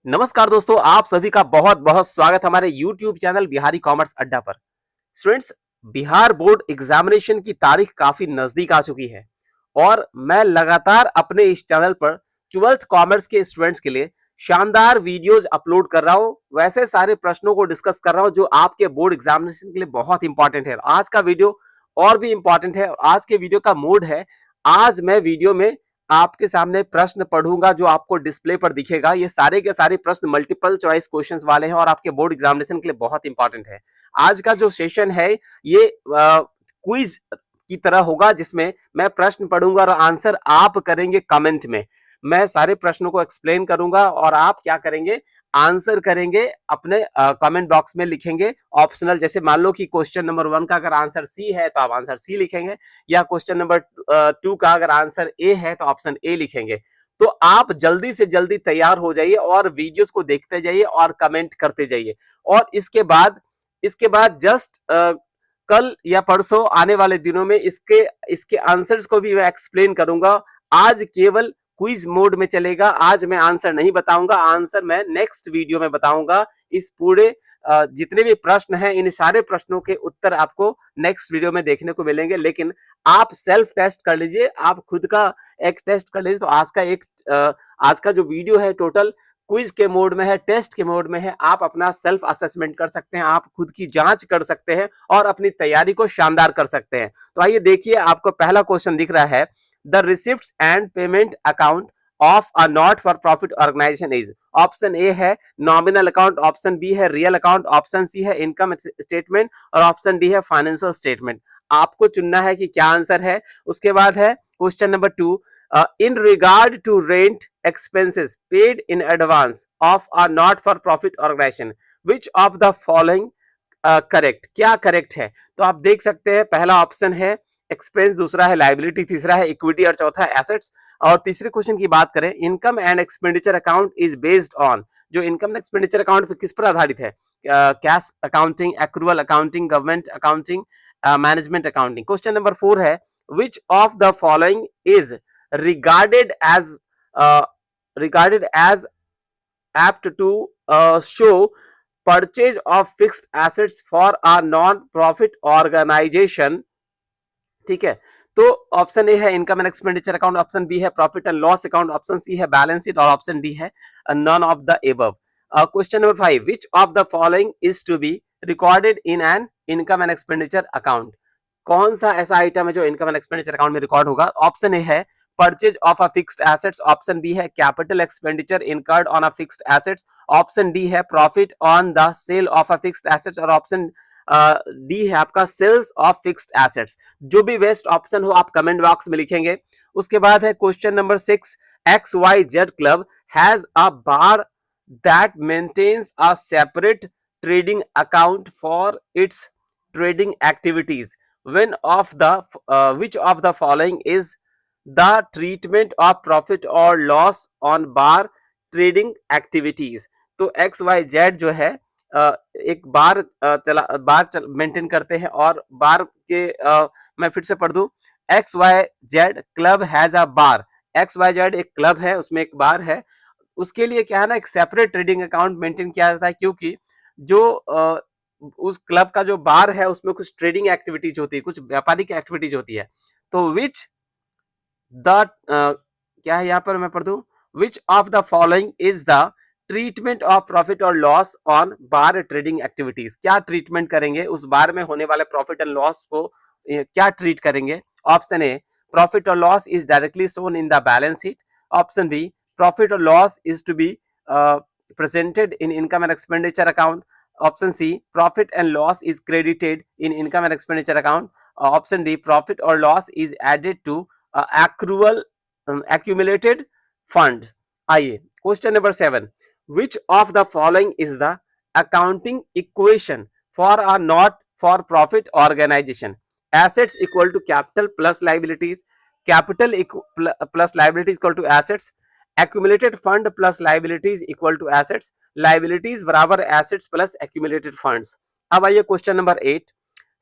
नमस्कार दोस्तों, आप सभी का बहुत बहुत स्वागत हमारे YouTube चैनल बिहारी कॉमर्स अड्डा पर। स्टूडेंट्स, बिहार बोर्ड एग्जामिनेशन की तारीख काफी नजदीक आ चुकी है और मैं लगातार अपने इस चैनल पर 12th कॉमर्स के स्टूडेंट्स के लिए शानदार वीडियोस अपलोड कर रहा हूं। वैसे सारे प्रश्नों को डिस्कस कर रहा हूं जो आपके बोर्ड एग्जामिनेशन के लिए बहुत इंपॉर्टेंट है। आज का वीडियो और भी इंपॉर्टेंट है। आज के वीडियो का मूड है, आज मैं वीडियो में आपके सामने प्रश्न पढ़ूंगा जो आपको डिस्प्ले पर दिखेगा। ये सारे के सारे प्रश्न मल्टीपल चॉइस क्वेश्चंस वाले हैं और आपके बोर्ड एग्जामिनेशन के लिए बहुत इंपॉर्टेंट है। आज का जो सेशन है ये क्विज की तरह होगा जिसमें मैं प्रश्न पढ़ूंगा और आंसर आप करेंगे कमेंट में। मैं सारे प्रश्नों को एक्सप्लेन करूंगा और आप क्या करेंगे, आंसर करेंगे, अपने कमेंट बॉक्स में लिखेंगे ऑप्शनल। जैसे मान लो कि क्वेश्चन नंबर 1 का अगर आंसर सी है तो आप आंसर सी लिखेंगे, या क्वेश्चन नंबर 2 का अगर आंसर ए है तो ऑप्शन ए लिखेंगे। तो आप जल्दी से जल्दी तैयार हो जाइए और वीडियोस को देखते जाइए और कमेंट करते जाइए। और इसके बाद जस्ट कल या परसों आने वाले दिनों में इसके इसके आंसर्स को भी मैं एक्सप्लेन करूंगा। आज केवल क्विज मोड में चलेगा, आज मैं आंसर नहीं बताऊंगा, आंसर मैं नेक्स्ट वीडियो में बताऊंगा। इस पूरे जितने भी प्रश्न हैं इन सारे प्रश्नों के उत्तर आपको नेक्स्ट वीडियो में देखने को मिलेंगे। लेकिन आप सेल्फ टेस्ट कर लीजिए, आप खुद का एक टेस्ट कर लीजिए। तो आज का जो वीडियो है टोटल क्विज के मोड में है, टेस्ट के मोड में है। आप अपना सेल्फ असेसमेंट कर सकते हैं, आप खुद की जांच कर सकते हैं और अपनी तैयारी को शानदार कर सकते हैं। तो आइए देखिए, आपको पहला क्वेश्चन दिख रहा है, the receipts and payment account of a not for profit organization is. Option A है नॉमिनल अकाउंट, ऑप्शन बी है रियल अकाउंट, ऑप्शन सी है इनकम स्टेटमेंट और ऑप्शन डी है फाइनेंशियल स्टेटमेंट। आपको चुनना है कि क्या आंसर है। उसके बाद है question number 2, in regard to rent expenses paid in advance of a not for profit organization, which of the following correct, क्या करेक्ट है। तो आप देख सकते हैं, पहला ऑप्शन है एक्सपेंस, दूसरा है लाइबिलिटी, तीसरा है इक्विटी और चौथा है एसेट्स। और तीसरे क्वेश्चन की बात करें, income and expenditure account is based on, जो इनकम एंड एक्सपेंडिचर अकाउंट किस पर आधारित है, cash accounting, accrual accounting, government accounting, management accounting. Question number 4 है, विच of the following is regarded as uh, regarded as apt to show purchase of fixed assets for a non-profit organization। ठीक है, तो option A है income and expenditure account, option B है profit and loss account, option C है balance sheet और option D है none of the above. Question number 5, which of the following is to be recorded in an income and expenditure account. कौन सा ऐसा item है जो income and expenditure account में record होगा। ऑप्शन ए है purchase of a fixed assets, option B है capital expenditure incurred on a fixed assets, option D है profit on the sale of a fixed assets और option D है आपका sales of fixed assets. जो भी best option हो आप comment box में लिखेंगे। उसके बाद है question number 6, X Y Z club has a bar that maintains a separate trading account for its trading activities, when of the which of the following is the treatment of profit or loss on bar trading activities। तो x Y Z जो है एक बार maintain करते हैं और बार के मैं फिर से पढ़ दूं, X Y Z club has a bar. X Y Z एक क्लब है, उसमें एक बार है। उसके लिए क्या है ना, एक सेपरेट ट्रेडिंग अकाउंट मेंटेन किया जाता है, क्योंकि जो उस क्लब का जो बार है उसमें कुछ ट्रेडिंग एक्टिविटीज होती है, कुछ व्यापारिक एक्टिविटीज होती है। तो विच द क्या है यहाँ पर मैं पढ़ दूं, which of the following is the treatment of profit और loss on bar trading activities. क्या ट्रीटमेंट करेंगे उस बार में होने वाले प्रॉफिट एंड लॉस को, क्या ट्रीट करेंगे। ऑप्शन ए, प्रॉफिट और loss is directly shown in the balance sheet, option B, profit और loss is to be presented in income and expenditure account, option C, profit and loss is credited in income and expenditure account, option D, profit or loss is added to accrual accumulated fund। आइए question number 7, which of the following is the accounting equation for a not for profit organization। assets equal to capital plus liabilities, capital plus liabilities equal to assets, accumulated fund plus liabilities equal to assets, liabilities बराबर assets plus accumulated funds। अब आइए question number 8,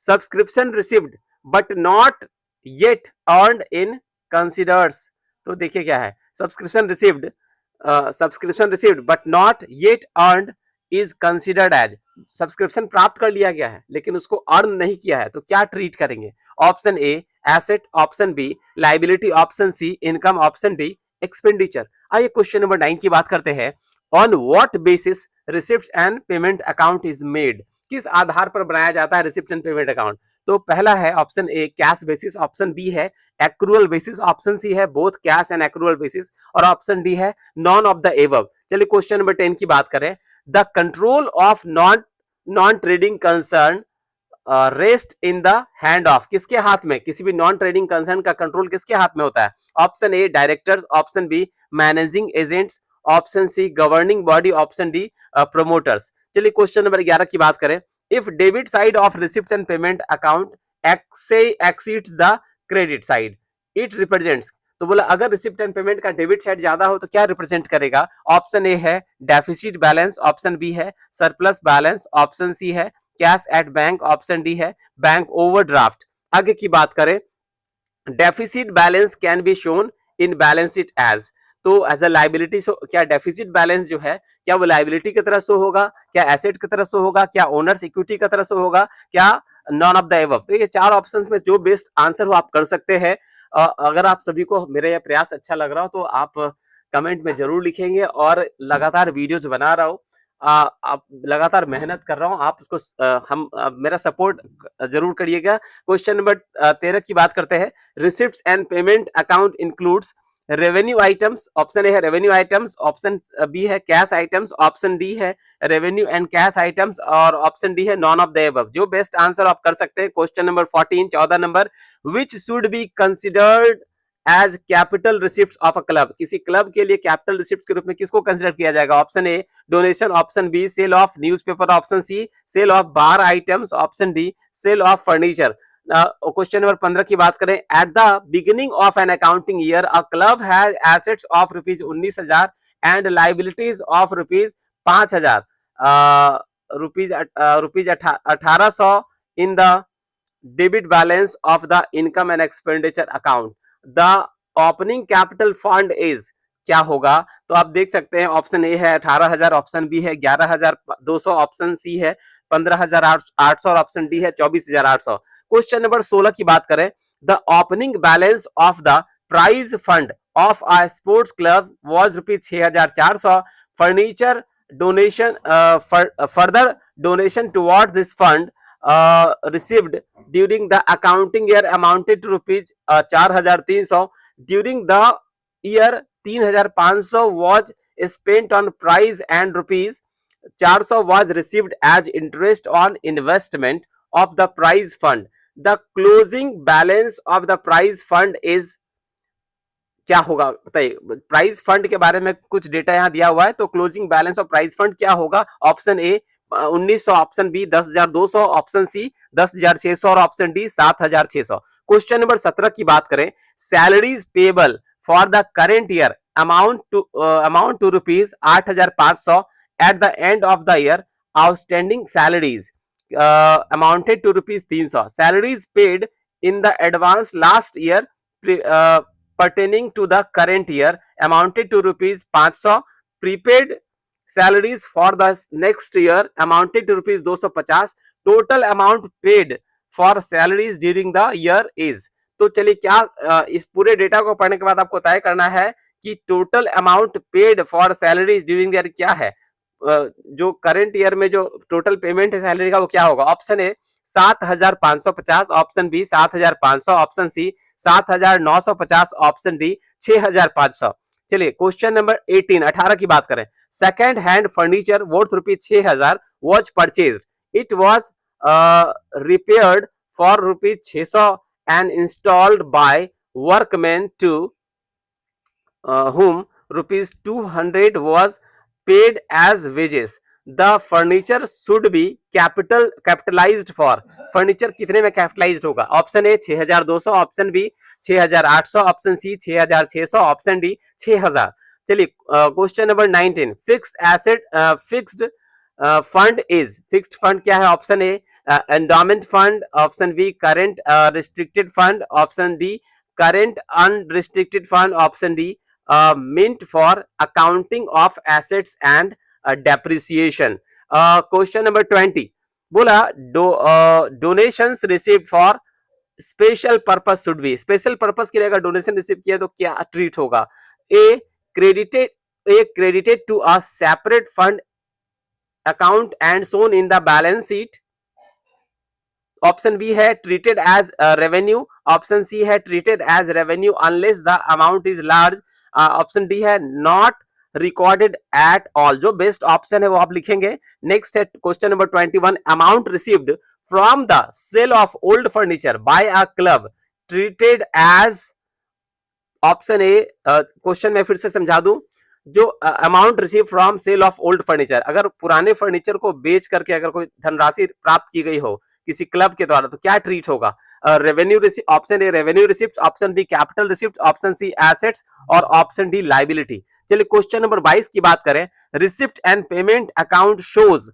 subscription received but not yet earned in considers. तो देखिए क्या है, subscription received subscription received but not yet earned is considered as, subscription प्राप्त कर लिया गया है लेकिन उसको अर्न नहीं किया है तो क्या ट्रीट करेंगे? Option A asset, option B liability, option C income, option D expenditure. आइए क्वेश्चन नंबर 9 की बात करते हैं। On what basis receipt and payment account is made, किस आधार पर बनाया जाता है रिसिप्ट एंड पेमेंट अकाउंट? तो पहला है option A cash basis, option B है एक्रूअल बेसिस, ऑप्शन सी है both cash and accrual basis, और ऑप्शन डी है नॉन ऑफ द एबव। चलिए क्वेश्चन नंबर 10 की बात करें। The control of non trading concern rest in the hand of, किसके हाथ में? किसी भी नॉन ट्रेडिंग कंसर्न का कंट्रोल किसके हाथ में होता है? Option A directors, option B managing agents, option C governing body, option D promoters. चलिए क्वेश्चन नंबर 11 की बात करें। If debit side of receipt and payment account exceeds the credit side it represents, तो बोला अगर रिसिप्ट एंड पेमेंट का debit side ज्यादा हो तो क्या रिप्रेजेंट करेगा? ऑप्शन ए है डेफिसिट बैलेंस, ऑप्शन बी है सरप्लस बैलेंस, ऑप्शन सी है cash at bank, option D है बैंक ओवरड्राफ्ट। आगे की बात करें, deficit balance can be shown in balance sheet as, तो एज अ लाइबिलिटी। क्या डेफिसिट बैलेंस जो है क्या वो लाइबिलिटी की तरह शो होगा, क्या एसेट की तरह शो होगा, क्या ओनर्स इक्विटी की तरह शो होगा, क्या नॉन ऑफ द एबव? तो ये चार ऑप्शंस में जो बेस्ट आंसर हो आप कर सकते हैं। अगर आप सभी को मेरा यह प्रयास अच्छा लग रहा हो तो आप कमेंट में जरूर लिखेंगे, और लगातार वीडियोज बना रहा हूँ, आप लगातार मेहनत कर रहा हूँ, आप उसको मेरा सपोर्ट जरूर करिएगा। क्वेश्चन नंबर 13 की बात करते हैं। Receipts and payment account includes revenue items, option A है रेवेन्यू आइटम्स, ऑप्शन बी है कैश आइटम्स, ऑप्शन डी है रेवेन्यू एंड कैश आइटम्स, और ऑप्शन डी है नॉन ऑफ द एबव। जो बेस्ट आंसर आप कर सकते हैं। Question number 14 14 number, which should be considered as capital receipt of a club, किसी क्लब के लिए कैपिटल रिसिप्ट के रूप में किसको कंसिडर किया जाएगा? Option A donation, option B sale of newspaper, option C sale of bar items, option D sale of furniture. Question number 15 की बात करें। At the beginning of an accounting year a club has assets of rupees 19,000 and liabilities of rupees 5,000, rupees 1,800 in the debit balance of the income and expenditure account. The opening capital fund is, क्या होगा? तो आप देख सकते हैं option A है 18,000, option B है 11,200, option C है 15,800 और ऑप्शन डी है 24,800। क्वेश्चन नंबर 16 की बात करें। The opening balance of the prize fund of a sports club was rupees 6,400, furniture donation further donation toward this fund received during the accounting year amounted to rupees 4,300. During the year 3,500 was spent on prize and rupees 400 was received as interest on investment of the prize fund. The closing balance of the prize fund is, क्या होगा बताइए? Prize fund के बारे में कुछ data यहाँ दिया हुआ है, तो closing balance of prize fund क्या होगा? Option A 1900, option B 10,200, option C 10,600 और ऑप्शन डी 7,600। क्वेश्चन नंबर 17 की बात करें। Salaries payable for the current year amount to rupees 8,500 at the end of the year. Outstanding salaries amounted to rupees 300। Salaries paid in the advance last year pertaining to the current year amounted to rupees 500. Prepaid salaries for the next year amounted to rupees 250. Total amount paid for salaries during the year is, तो चलिए क्या इस पूरे data को पढ़ने के बाद आपको तय करना है कि total amount paid for salaries during the year क्या है। जो करंट ईयर में जो टोटल पेमेंट है सैलरी का वो क्या होगा? Option A 7,550, option B 7,500, option C 7,950, option D 6,500। चलिए क्वेश्चन नंबर 18 की बात करें। Second hand furniture worth rupees 6,000 was purchase, it was repaired for rupees 600 and installed by workman to whom rupees 200 was paid as wages. The furniture should be capitalized for, furniture कितने में capitalized होगा? Option A 6,200, option B 6,800, option C 6,600, option D 6,000। चलिए question number 19, fixed asset fixed fund is, fixed fund क्या है? Option A endowment fund, option B current restricted fund, option D current unrestricted fund, option D meant for accounting of assets and depreciation. Question number 20 बोला donations received for special purpose should be, special purpose के लिए अगर donation receive किया तो क्या treat होगा? A credited to a separate fund account and shown in the balance sheet. Option B है treated as revenue. Option C है treated as revenue unless the amount is large. Option D है not recorded at all. जो best option है वो आप लिखेंगे. Next है question number 21. Amount received from the sale of old furniture by a club treated as. Option A, question में फिर से समझा दूं, जो amount receive from sale of old furniture, अगर पुराने फर्नीचर को बेच करके अगर कोई धनराशि प्राप्त की गई हो किसी क्लब के द्वारा तो क्या ट्रीट होगा? Revenue receipt. Option A revenue receipt, option B capital receipt, option C assets और ऑप्शन डी लायबिलिटी. चलिए क्वेश्चन नंबर 22 की बात करें. Receipt and payment account shows.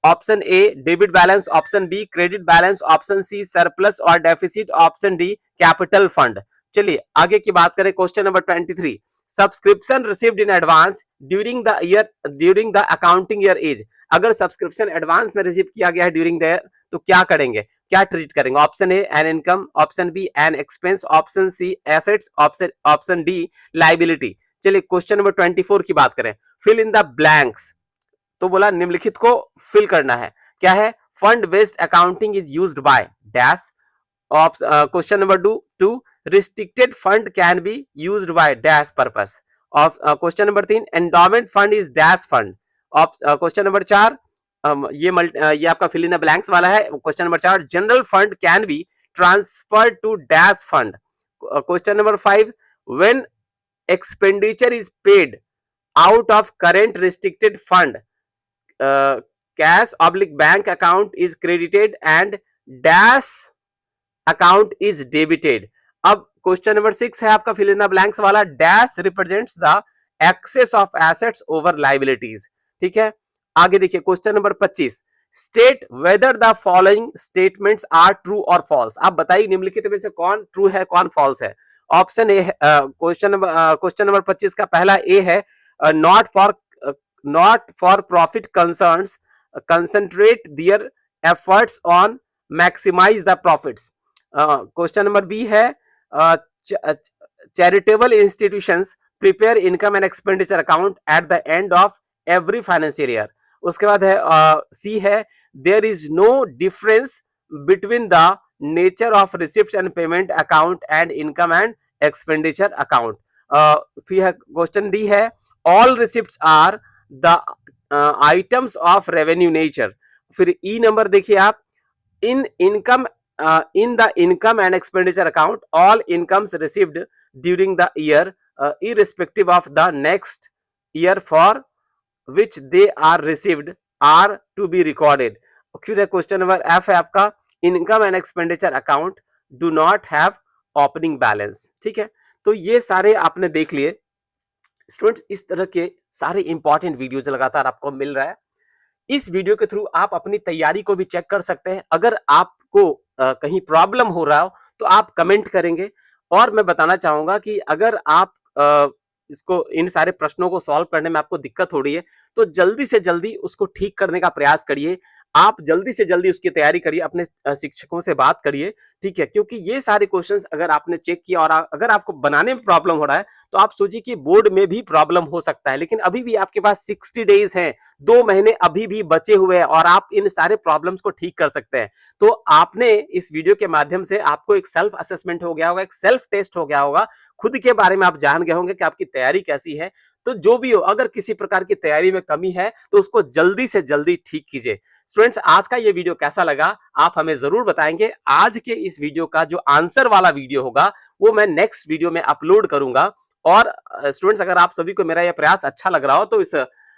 Option A debit balance, option B credit balance, option C surplus और deficit, option D capital fund. चलिए आगे की बात करें. Question number 23. Subscription received in advance during the accounting year is. अगर subscription advance में receive किया गया है ड्यूरिंग द ईयर तो क्या करेंगे, क्या ट्रीट करेंगे? Option A an income, option B an expense, option C assets, option D liability. चलिए क्वेश्चन नंबर 24 की बात करें. Fill in the blanks. तो बोला निम्नलिखित को फिल करना है. क्या है? Fund based accounting is used by dash. Question number 2. Restricted fund can be used by dash purpose. Question number 3. Endowment fund is dash fund. Question number 4, ये आपका फिल इन द ब्लैंक्स वाला है. Question number 4. General fund can be transferred to dash fund. Question number 5. When expenditure is paid out of current restricted fund cash oblique bank account is credited and dash account is debited. अब question number 6 है आपका fill in the blanks वाला. Dash represents the excess of assets over liabilities. ठीक है, आगे देखिए question number 25. State whether the following statements are true और false. आप बताइए निम्नलिखित में से कौन ट्रू है कौन फॉल्स है. ऑप्शन ए, क्वेश्चन नंबर 25 का पहला ए है not for profit concerns concentrate their efforts on maximize the profits. Question number B है charitable institutions prepare income and expenditure account at the end of every financial year. उसके बाद है सी है there is no difference between the nature of receipts and payment account and income and expenditure account. फिर है question D है all receipts are the items of revenue nature. फिर ई number देखिए आप, in the income and expenditure account all incomes received during the year irrespective of the next year for which they are received are to be recorded. फिर है question number F है आपका income and expenditure account do not have opening balance. ठीक है, तो ये सारे आपने देख लिए. स्टूडेंट्स इस तरह के सारे इंपॉर्टेंट वीडियोज लगातार आपको मिल रहा है. इस वीडियो के थ्रू आप अपनी तैयारी को भी चेक कर सकते हैं. अगर आपको कहीं प्रॉब्लम हो रहा हो तो आप कमेंट करेंगे. और मैं बताना चाहूंगा कि अगर आप इसको इन सारे प्रश्नों को सॉल्व करने में आपको दिक्कत हो रही है तो जल्दी से जल्दी उसको ठीक करने का प्रयास करिए. आप जल्दी से जल्दी उसकी तैयारी करिए, अपने शिक्षकों से बात करिए. ठीक है, क्योंकि ये सारे क्वेश्चंस अगर आपने चेक किया और अगर आपको बनाने में प्रॉब्लम हो रहा है तो आप सोचिए कि बोर्ड में भी प्रॉब्लम हो सकता है. लेकिन अभी भी आपके पास 60 डेज हैं, 2 महीने अभी भी बचे हुए हैं और आप इन सारे प्रॉब्लम्स को ठीक कर सकते हैं. तो आपने इस वीडियो के माध्यम से आपको एक सेल्फ असेसमेंट हो गया होगा, एक सेल्फ टेस्ट हो गया होगा, खुद के बारे में आप जान गए होंगे कि आपकी तैयारी कैसी है. तो जो भी हो, अगर किसी प्रकार की तैयारी में कमी है तो उसको जल्दी से जल्दी ठीक कीजिए. स्टूडेंट्स आज का ये वीडियो कैसा लगा आप हमें जरूर बताएंगे. आज के इस वीडियो का जो आंसर वाला वीडियो होगा वो मैं नेक्स्ट वीडियो में अपलोड करूंगा. और स्टूडेंट्स अगर आप सभी को मेरा यह प्रयास अच्छा लग रहा हो तो इस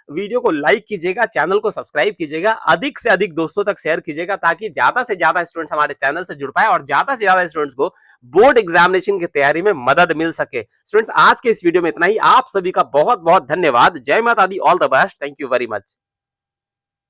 वीडियो को लाइक कीजिएगा, चैनल को सब्सक्राइब कीजिएगा, अधिक से अधिक दोस्तों तक शेयर कीजिएगा ताकि ज्यादा से ज्यादा स्टूडेंट्स हमारे चैनल से जुड़ पाए और ज्यादा से ज्यादा स्टूडेंट्स को बोर्ड एग्जामिनेशन की तैयारी में मदद मिल सके. स्टूडेंट्स आज के इस वीडियो में इतना ही. आप सभी का बहुत बहुत धन्यवाद. जय माता दी. All the best. Thank you very much.